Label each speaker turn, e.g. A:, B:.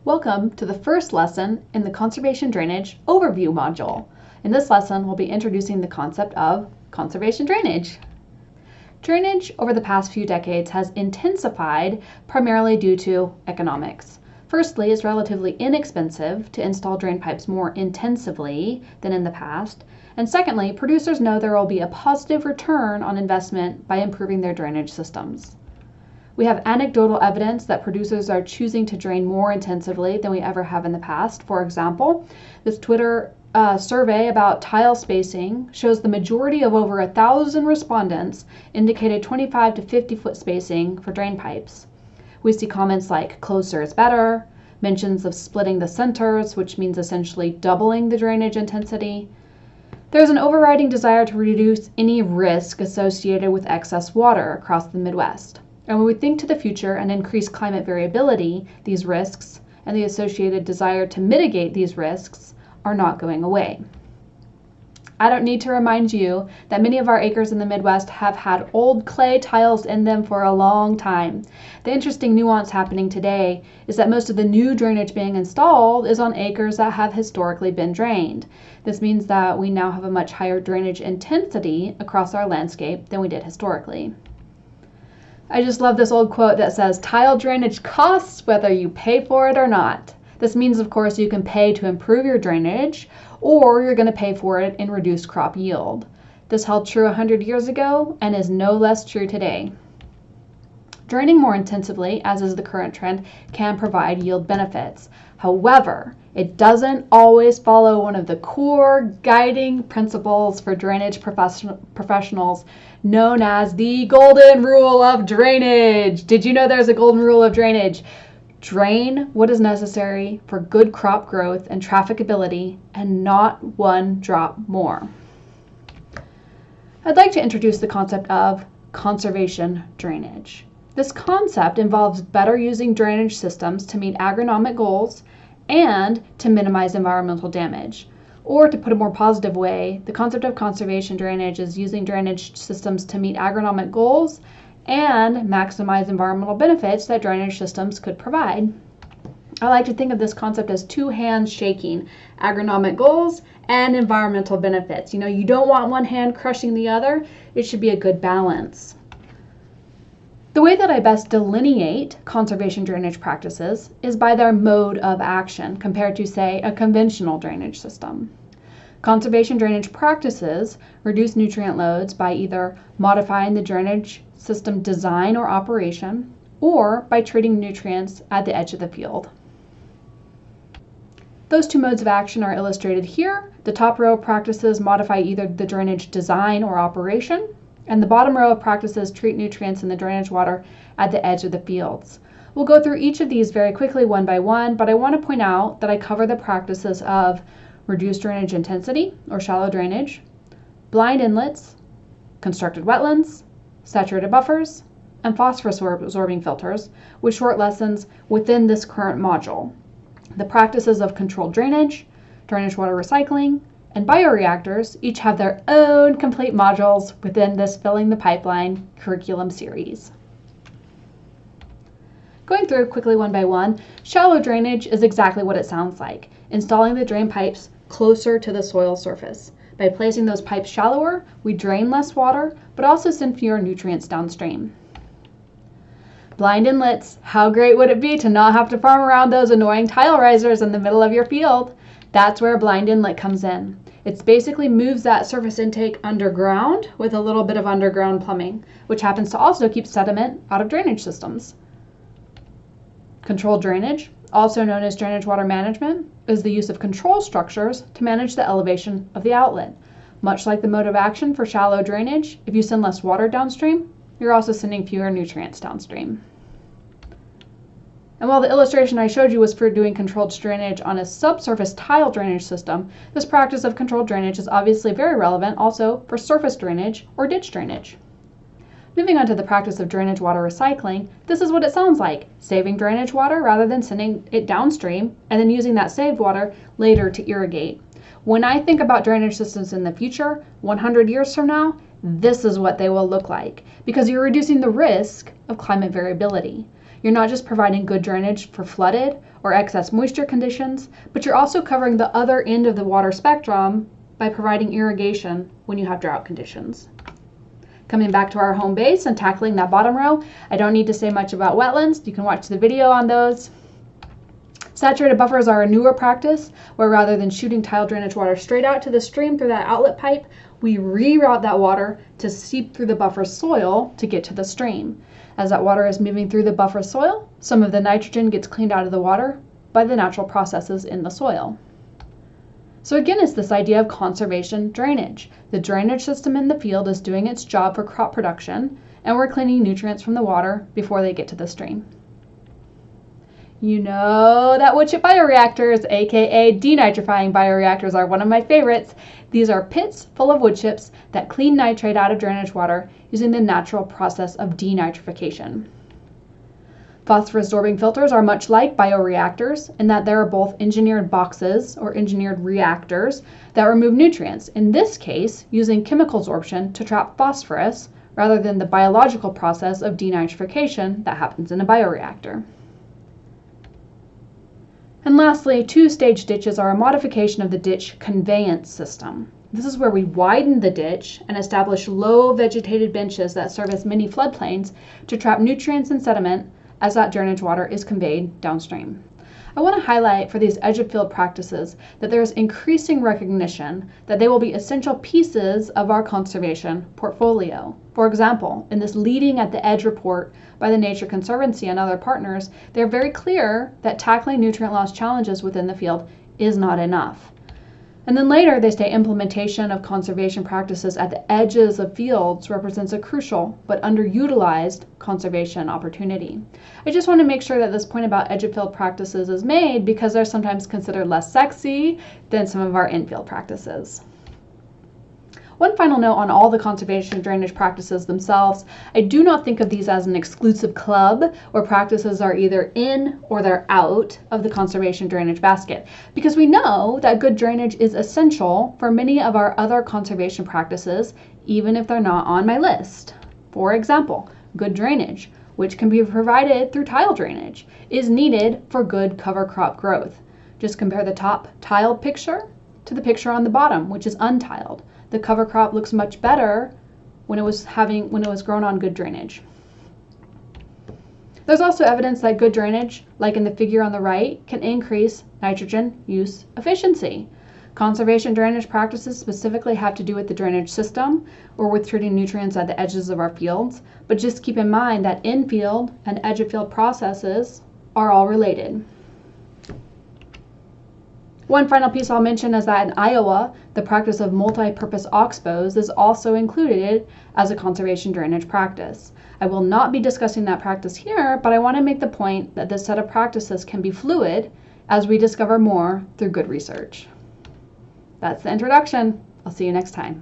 A: Welcome to the first lesson in the Conservation Drainage Overview module. In this lesson, we'll be introducing the concept of conservation drainage. Drainage over the past few decades has intensified primarily due to economics. Firstly, it's relatively inexpensive to install drain pipes more intensively than in the past. And secondly, producers know there will be a positive return on investment by improving their drainage systems. We have anecdotal evidence that producers are choosing to drain more intensively than we ever have in the past. For example, this Twitter survey about tile spacing shows the majority of over 1,000 respondents indicated 25 to 50 foot spacing for drain pipes. We see comments like closer is better, mentions of splitting the centers, which means essentially doubling the drainage intensity. There's an overriding desire to reduce any risk associated with excess water across the Midwest. And when we think to the future and increase climate variability, these risks and the associated desire to mitigate these risks are not going away. I don't need to remind you that many of our acres in the Midwest have had old clay tiles in them for a long time. The interesting nuance happening today is that most of the new drainage being installed is on acres that have historically been drained. This means that we now have a much higher drainage intensity across our landscape than we did historically. I just love this old quote that says, tile drainage costs whether you pay for it or not. This means, of course, you can pay to improve your drainage, or you're going to pay for it in reduced crop yield. This held true 100 years ago and is no less true today. Draining more intensively, as is the current trend, can provide yield benefits. However, it doesn't always follow one of the core guiding principles for drainage professionals known as the golden rule of drainage. Did you know there's a golden rule of drainage? Drain what is necessary for good crop growth and trafficability, and not one drop more. I'd like to introduce the concept of conservation drainage. This concept involves better using drainage systems to meet agronomic goals and to minimize environmental damage. Or to put a more positive way, the concept of conservation drainage is using drainage systems to meet agronomic goals and maximize environmental benefits that drainage systems could provide. I like to think of this concept as two hands shaking, agronomic goals and environmental benefits. You don't want one hand crushing the other. It should be a good balance. The way that I best delineate conservation drainage practices is by their mode of action compared to, say, a conventional drainage system. Conservation drainage practices reduce nutrient loads by either modifying the drainage system design or operation, or by treating nutrients at the edge of the field. Those two modes of action are illustrated here. The top row of practices modify either the drainage design or operation, and the bottom row of practices treat nutrients in the drainage water at the edge of the fields. We'll go through each of these very quickly one by one, but I want to point out that I cover the practices of reduced drainage intensity, or shallow drainage, blind inlets, constructed wetlands, saturated buffers, and phosphorus absorbing filters, with short lessons within this current module. The practices of controlled drainage, drainage water recycling, and bioreactors each have their own complete modules within this Filling the Pipeline curriculum series. Going through quickly one by one, shallow drainage is exactly what it sounds like, installing the drain pipes closer to the soil surface. By placing those pipes shallower, we drain less water, but also send fewer nutrients downstream. Blind inlets, how great would it be to not have to farm around those annoying tile risers in the middle of your field? That's where a blind inlet comes in. It basically moves that surface intake underground with a little bit of underground plumbing, which happens to also keep sediment out of drainage systems. Controlled drainage, also known as drainage water management, is the use of control structures to manage the elevation of the outlet. Much like the mode of action for shallow drainage, if you send less water downstream, you're also sending fewer nutrients downstream. And while the illustration I showed you was for doing controlled drainage on a subsurface tile drainage system, this practice of controlled drainage is obviously very relevant also for surface drainage or ditch drainage. Moving on to the practice of drainage water recycling, this is what it sounds like, saving drainage water rather than sending it downstream and then using that saved water later to irrigate. When I think about drainage systems in the future, 100 years from now, this is what they will look like, because you're reducing the risk of climate variability. You're not just providing good drainage for flooded or excess moisture conditions, but you're also covering the other end of the water spectrum by providing irrigation when you have drought conditions. Coming back to our home base and tackling that bottom row, I don't need to say much about wetlands. You can watch the video on those. Saturated buffers are a newer practice where rather than shooting tile drainage water straight out to the stream through that outlet pipe, we reroute that water to seep through the buffer soil to get to the stream. As that water is moving through the buffer soil, some of the nitrogen gets cleaned out of the water by the natural processes in the soil. So again, it's this idea of conservation drainage. The drainage system in the field is doing its job for crop production, and we're cleaning nutrients from the water before they get to the stream. You know that wood chip bioreactors, aka denitrifying bioreactors, are one of my favorites. These are pits full of wood chips that clean nitrate out of drainage water using the natural process of denitrification. Phosphorus-absorbing filters are much like bioreactors in that there are both engineered boxes or engineered reactors that remove nutrients, in this case using chemical absorption to trap phosphorus rather than the biological process of denitrification that happens in a bioreactor. And lastly, two-stage ditches are a modification of the ditch conveyance system. This is where we widen the ditch and establish low vegetated benches that serve as mini floodplains to trap nutrients and sediment as that drainage water is conveyed downstream. I want to highlight for these edge of field practices that there is increasing recognition that they will be essential pieces of our conservation portfolio. For example, in this Leading at the Edge report by the Nature Conservancy and other partners, they're very clear that tackling nutrient loss challenges within the field is not enough. And then later they say implementation of conservation practices at the edges of fields represents a crucial but underutilized conservation opportunity. I just want to make sure that this point about edge of field practices is made because they're sometimes considered less sexy than some of our in-field practices. One final note on all the conservation drainage practices themselves. I do not think of these as an exclusive club where practices are either in or they're out of the conservation drainage basket, because we know that good drainage is essential for many of our other conservation practices, even if they're not on my list. For example, good drainage, which can be provided through tile drainage, is needed for good cover crop growth. Just compare the top tiled picture to the picture on the bottom, which is untiled. The cover crop looks much better when it was grown on good drainage. There's also evidence that good drainage, like in the figure on the right, can increase nitrogen use efficiency. Conservation drainage practices specifically have to do with the drainage system or with treating nutrients at the edges of our fields, but just keep in mind that in-field and edge-of-field processes are all related. One final piece I'll mention is that in Iowa, the practice of multi-purpose oxbows is also included as a conservation drainage practice. I will not be discussing that practice here, but I want to make the point that this set of practices can be fluid as we discover more through good research. That's the introduction. I'll see you next time.